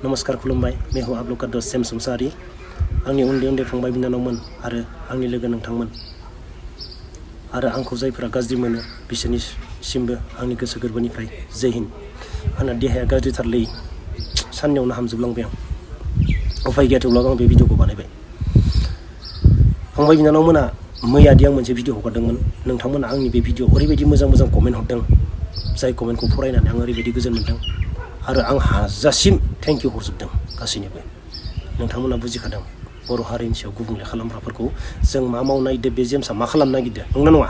नमस्कार खुलुमबाय मैं हूं आप लोग का दोस्त सेम संसारी आंनि उन्दै उन्दै फंबाय बिनानावमोन आरो आंनि लोगो नोंथांमोन आरो आंखौ जायफोरा गाज्रि मोनो बिसोरनिसिमबो आंनि गोसो गोरबोनिफ्राय जय हिन्द। आंना देहाया गाज्रिथारलै साननैयावनो हामजोबलांबाय आं उफाय गैया थेवब्लाबो आं बे भिडिअखौ बानायबाय। फंबाय बिनानावमोना मैयादि आं मोनसे भिडिअ हगारदोंमोन नोंथांमोना आंनि बे भिडिअ ओरैबायदि मोजां मोजां कमेन्ट हरदों जाय कमेन्टखौ फरायनानै आं ओरैबायदि गोजोन मोनदों आरो आं हाजासिम थेंक इउ हरजोबदों गासैनोबो। नोंथांमोना बुजिखादों बर' हारिनि सायाव गुबुंले खालामग्राफोरखौ जों मा मावनो नागिरदों बे जेम्सआ मा खालामनो नागिरदों नंगौना नङा?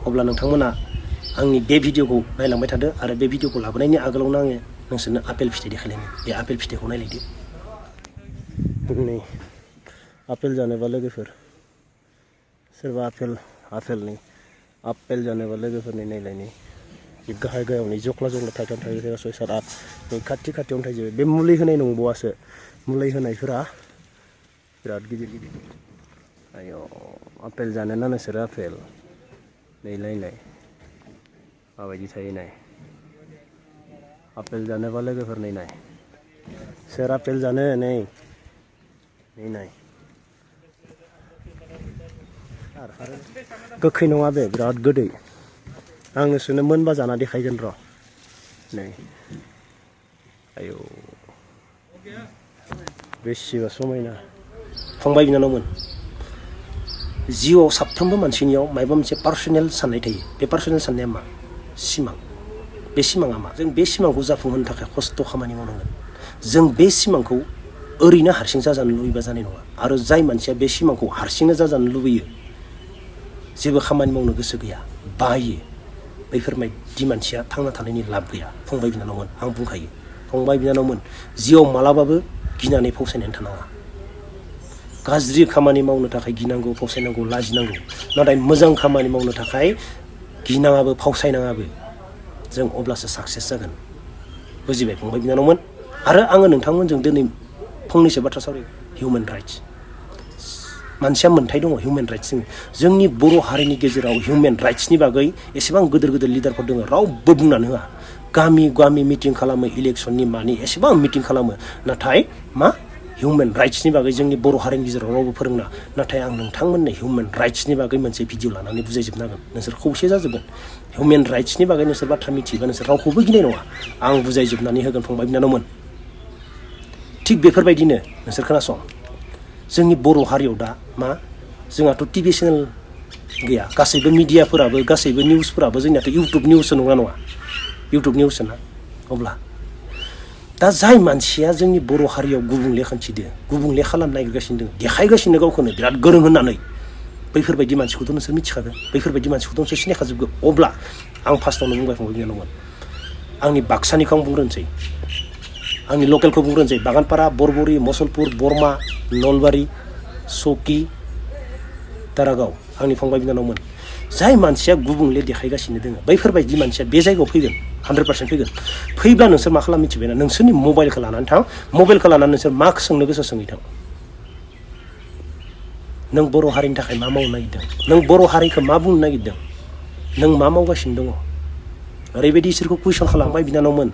अब्ला नोंथांमोना आंनि बे भिडिअखौ नायलांबाय थादो आरो बे भिडिअखौ लाबोनायनि आगोलावनो आङो नोंसोरनो आपेल फिथाइ देखायलायनो बे आपेल फिथाइखौ नायलायदो। नै आपेल जानोबा लोगोफोर सोरबा आपेलनि आपेल जानोबा लोगोफोरनि नायलायनि गाहाय गाहायावनो जख्ला जख्ला थाइथाम थाइब्रै थाइबा सय सात आठ नै खाथियावनो थाइजोबो। बे मुलि होनाय नंबावासो मुलि होनायफोरा बिराद गिदिर गिदिर। आय' आपेल जानो ना नोंसोरो आपेल नैलायलाय माबायदि थायो नाय आपेल जानोबा लोगोफोर नाय सोर आपेल जानो नै नाय गोखै नङा बे बिराद गोदै। आं नोंसोरनो मोनबा जाना देखायगोन र' नै आयौ बेसेबा समायना। फंबाय बिनानावमोन जिउआव साफ्रोमबो मानसिनियाव माबा मोनसे पार्सनेल साननाय थायो। बे पार्सनेल साननाया मा? सिमां। बे सिमाङा मा? जों बे सिमांखौ जाफुंहोनो थाखाय खस्थ' खामानि मावनांगोन। जों बे सिमांखौ ओरैनो हारसिं जाजानो लुबैबा जानाय नङा आरो जाय मानसिया बे सिमांखौ हारसिंनो जाजानो लुबैयो जेबो खामानि मावनो गोसो गैया बायो बैफोरबायदि मानसिया थांना थानायनि लाब गैया। फंबाय बिनानावमोन आं बुंखायो फंबाय बिनानावमोन जिउआव मालाबाबो गिनानै फावसायनानै थानाङा। गाज्रि खामानि मावनो थाखाय गिनांगौ फावसायनांगौ लाजिनांगौ नाथाय मोजां खामानि मावनो थाखाय गिनाङाबो फावसायनाङाबो जों अब्लासो साक्सेस जागोन। बुजिबाय फंबाय बिनानावमोन? आरो आङो नोंथांमोनजों दिनै फंनैसो बाथ्रा सावरायो हिउमेन राइट्स। मानसिया मोन्थाय दङ हिउमेन राइट्स जोंनि बर' हारिनि गेजेराव हिउमेन राइट्सनि बागै एसेबां गिदिर गिदिर लिडारफोर दङ रावबो बुंनानै होआ। गामि गामि मिटिं खालामो इलेक्सननि मानि एसेबां मिटिं खालामो नाथाय मा हिउमेन राइट्सनि बागै जोंनि बर' हारिनि गेजेराव रावबो फोरोङा। नाथाय आं नोंथांमोननो हिउमेन राइट्सनि बागै मोनसे भिडिअ लानानै बुजायजोबनो हागोन नोंसोर खौसे जाजोबगोन। हिउमेन राइट्सनि बागै नोंसोर बाथ्रा मिथियोबा नोंसोर रावखौबो गिनाय नङा। आं बुजायजोबनानै होगोन फंबाय बिनानावमोन। थिग बेफोरबायदिनो नोंसोर खोनासं जोंनि बर' हारियाव दा मा जोंहाथ' टिभि चेनेल गैया गासैबो मिडियाफोराबो गासैबो निउसफोराबो जोंनियाथ' इउटुब निउससो नङा इउटुब निउससो ना। अब्ला दा जाय मानसिया जोंनि बर' हारियाव गुबुंले खान्थिदो गुबुंले खालामनो नागिरगासिनो दङ देखायगासिनो गावखौनो बिराद गोरों होननानै बैफोरबायदि मानसिखौथ' नोंसोर मिथिखागोन बैफोरबायदि मानसिखौथ' नोंसोर सिनायखाजोबगोन। अब्ला आं फार्स्टआवनो बुंबाय फंबाय बिनानावमोन आंनि बाक्सानिखौ आं बुंग्रोनोसै आंनि लकेलखौ बुंग्रोनोसै बागानपारा बरबरि मसलपुर बरमा नलबारि सकि दारागाव आंनि फंबाय बिनानावमोन जाय मानसिया गुबुंले देखायगासिनो दङ बैफोरबायदि मानसिया बे जायगायाव फैगोन 100% फैगोन। फैब्ला नोंसोर मा खालाम मिथिबायना नोंसोरनि मबाइलखौ लानानै थां मबाइलखौ लानानै नोंसोर मा सोंनो गोसो सोंहैथां। नों बर' हारिनि थाखाय मा मावनो नागिरदों नों बर' हारिखौ मा बुंनो नागिरदों नों मा मावगासिनो दङ ओरैबायदि इसोरखौ कुइसन खालामबाय बिनानावमोन।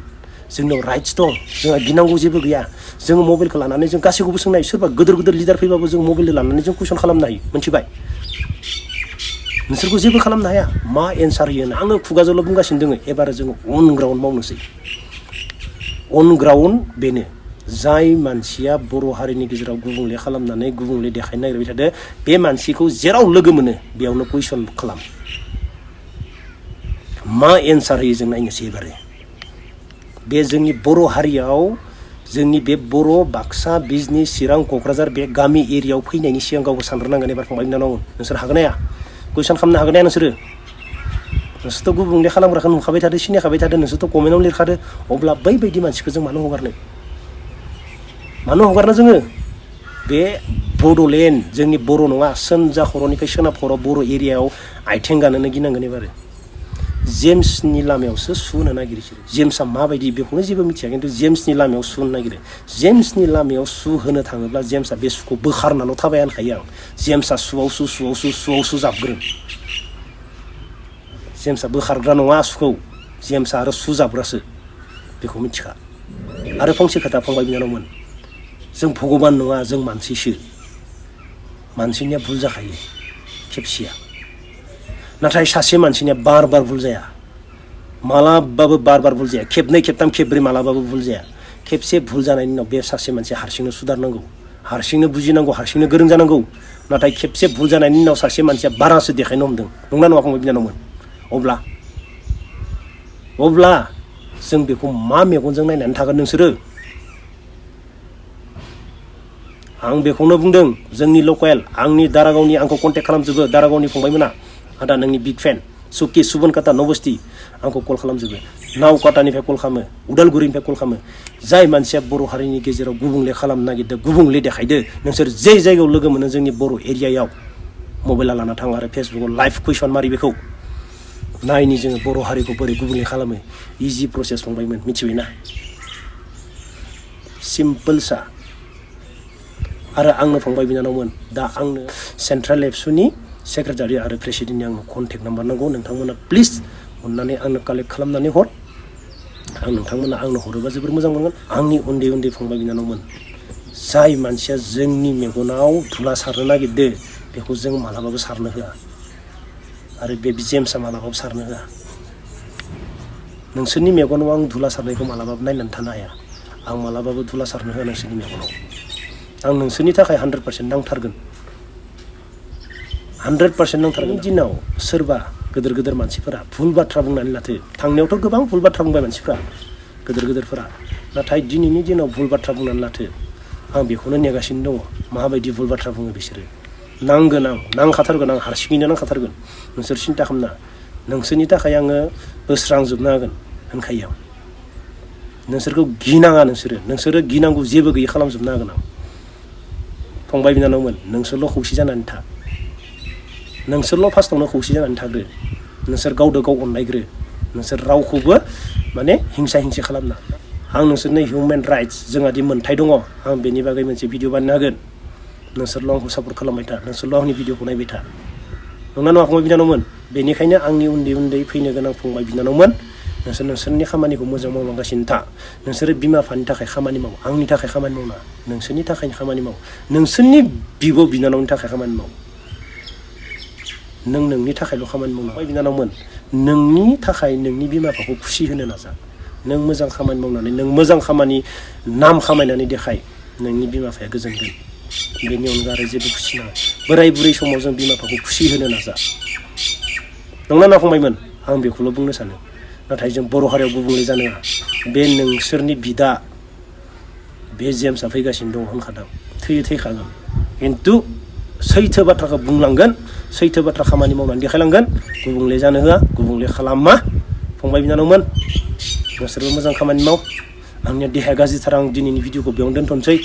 जोंनाव राइट्स दं जोंहा गिनांगौ जेबो गैया। जोङो मबाइलखौ लानानै जों गासैखौबो सोंनो हायो। सोरबा गिदिर गिदिर लिडार फैबाबो जों मबाइलखौ लानानै जों कुइसन खालामनो हायो मिथिबाय। नोंसोरखौ जेबो खालामनो हाया मा एन्सार होयो आङो खुगाजोंल' बुंगासिनो दङ। एबार जोङो अन ग्राउन्ड मावनोसै। अन ग्राउन्ड बेनो जाय मानसिया बर' हारिनि गेजेराव गुबुंले खालामनानै गुबुंले देखायनो नागिरबाय थादों बे मानसिखौ जेराव लोगो मोनो बेयावनो कुइसन खालाम मा एन्सार होयो जों नायनोसै एबारो। बे जोंनि बर' हारियाव जोंनि बे बर' बाक्सा बिजनि चिरां क'क्राझार बे गामि एरियायाव फैनायनि सिगां गावबो सानग्रोनांगोन। एबार फंबाय बिनानाव नोंसोर हागोन हाया कुइसन खालामनो हागोन हाया नोंसोरथ' गुबुंले खालामग्राखौ नुखाबाय थादो सिनायखाबाय थादो नोंसोरथ' कमेन्टआव लिरखादो। अब्ला बैबायदि मानसिखौ जों मानो हगारनो जोङो बे बड'लेण्ड जोंनि बर' नङा सानजा खर'निफ्राय सोनाब खर' बर' एरियायाव आथिं गानोनो गिनांगोन। एबारो जेम्सनि लामायावसो सु होनो नागिरो जेम्सआ माबायदि बेखौनो जेबो मिथिया खिन्थु जेम्सनि लामायाव सु होनो नागिरो। जेम्सनि लामायाव सु होनो थाङोब्ला जेम्सआ बे सुखौ बोखारनाल' थाबाया होनखायो आं। जेम्सआ सुआव सु जाबग्रोन। जेम्सआ बोखारग्रा नङा सुखौ जेम्सआ आरो सु जाबग्रासो बेखौ मिथिखा। आरो फंसे खोथा फंबाय बिनानावमोन, जों भगबान नङा, जों मानसिसो। मानसिनिया भुल जाखायो खेबसेया, नाथाय सासे मानसिनिया बार बार भुल जाया, मालाबाबो बार बार भुल जाया, खेबनै खेबथाम खेबब्रै मालाबाबो भुल जाया। खेबसे भुल जानायनि उनाव बे सासे मानसिया हारसिंनो सुधारनांगौ, हारसिंनो बुजिनांगौ, हारसिंनो गोरों जानांगौ। नाथाय खेबसे भुल जानायनि उनाव सासे मानसिया बारासो देखायनो हमदों, नंना नङा फंबाय बिनानावमोन? अब्ला जों बेखौ मा मेगनजों नायनानै थागोन नोंसोरो? आं बेखौनो बुंदों, जोंनि लकेल, आंनि दारागावनि, आंखौ कन्टेक्ट खालामजोबो दारागावनि फंबायमोना। आदा नोंनि बिग फेन, सुकि सुबनकाटा नबस्ति आंखौ कल खालामजोबो, नावकाटानिफ्राय कल खालामो, उदालगुरिनिफ्राय कल खालामो। जाय मानसिया बर' हारिनि गेजेराव गुबुंले खालामनो नागिरदों, गुबुंले देखायदो, नोंसोर जे जायगायाव लोगो मोनो जोंनि बर' एरियायाव मबाइला लाना थाङो आरो फेसबुकाव लाइभ कुइसन मारि बेखौ नायनि जोङो बर' हारिखौ बोरै गुबुंले खालामो। इजि प्रसेस फंबायमोन, मिथिबायना? सिम्पोलसा। आरो आंनो फंबाय बिनानावमोन, दा आंनो सेन्ट्रेल एबसुनि सेक्रेटारि आरो प्रेसिडेन्टनि आंनो कन्टेक्ट नाम्बार नांगौ। नोंथांमोना प्लिज अननानै आंनो कालेक्ट खालामनानै हर। आं नोंथांमोना आंनो हरोबा जोबोर मोजां मोनगोन। आंनि उन्दै उन्दै फंबाय बिनानावमोन, जाय मानसिया जोंनि मेगनाव धुला सारनो नागिरदो बेखौ जों मालाबाबो सारनो होआ, आरो बे जेम्सआ मालाबाबो सारनो होआ। नोंसोरनि मेगनाव आं धुला सारनायखौ मालाबाबो नायनानै थानो हाया। आं मालाबाबो धुला सारनो होआ नोंसोरनि मेगनाव। आं नोंसोरनि थाखाय 100% नांथारगोन, 100% नांथारगोन। दिनाव सोरबा गोदोर गोदोर मानसिफोरा भुल बाथ्रा बुंनानै लाथो, थांनायावथ' गोबां भुल बाथ्रा बुंबाय मानसिफ्रा, गोदोर गोदोरफोरा, नाथाय दिनैनि दिनाव भुल बाथ्रा बुंनानै लाथो। आं बेखौनो नेगासिनो दङ, माबायदि भुल बाथ्रा बुङो बिसोरो। नांगोन, आं नांखाथारगोन, आं हारसिङैनो नांखाथारगोन। नोंसोर सिन्था खालामना, नोंसोरनि थाखाय आङो बोस्रांजोबनो हागोन होनखायो आं। नोंसोरखौ गिनाङा, नोंसोरो गिनांगौ जेबो गैयै खालामजोबनो हागोन आं। फंबाय बिनानावमोन, नोंसोरल' खौसे जानानै था, नोंसोरल' फार्स्टआवनो खौसे जानानै थाग्रो। नोंसोर गावदो गाव अनलायग्रो, नोंसोर रावखौबो माने हिंसा हिंसि खालामना। आं नोंसोरनो हिउमेन राइट्स जोंहादि मोन्थाय दङ, आं बेनि बागै मोनसे भिडिअ बानायनो हागोन। नोंसोरल' आंखौ सापर्ट खालामबाय था, नोंसोरल' आंनि भिडिअखौ नायबाय था, नंना नङा फंबाय बिनानावमोन? बेनिखायनो आंनि उन्दै उन्दै फैनो गोनां फंबाय बिनानावमोन, नोंसोरनि खामानिखौ मोजां मावलांगासिनो था। नोंसोरो बिमा बिफानि थाखाय खामानि माव, आंनि थाखाय खामानि मावना, नोंसोरनि थाखाय खामानि माव, नोंसोरनि बिब' बिनानावनि थाखाय खामानि माव। नों नोंनि थाखायल' खामानि मावना। फंबाय बिनानावमोन, नोंनि थाखाय नोंनि बिमा बिफाखौ खुसि होनो नाजा। नों मोजां खामानि मावनानै, नों मोजां खामानि नाम खामायनानै देखाय, नोंनि बिमा बिफाया गोजोनगोन। बेनि अनगा आरो जेबो खुसि नाङा। बोराय बुरै समाव जों बिमा बिफाखौ खुसि होनो नाजा, नंना नङा फंबायमोन? आं बेखौल' बुंनो सानो। नाथाय जों बर' हारियाव गुबुंले जानो हाया। बे नोंसोरनि बिदा बे जेम्सआ फैगासिनो दङ होनखादों, थैखागोन, खिन्थु सैथो बाथ्राखौ बुंलांगोन, सैथो बाथ्रा खामानि मावनानै देखायलांगोन। गुबुंले जानो होआ, गुबुंले खालामा। फंबाय बिनानावमोन, नोंसोरबो मोजां खामानि माव। आंनिया देहाया गाज्रिथार, आं दिनैनि भिडिअखौ बेयावनो दोनथ'नोसै।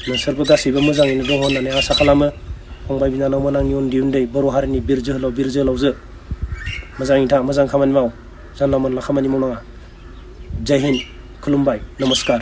नोंसोरबो गासैबो मोजाङैनो दङ होननानै आसा खालामो। फंबाय बिनानावमोन, आंनि उन्दै उन्दै बर' हारिनि बिर जोहोलावजो, मोजाङै था, मोजां खामानि माव, जानला मोनला खामानि मावनाङा। जय हिन्द, खुलुमबाय, नमस्कार।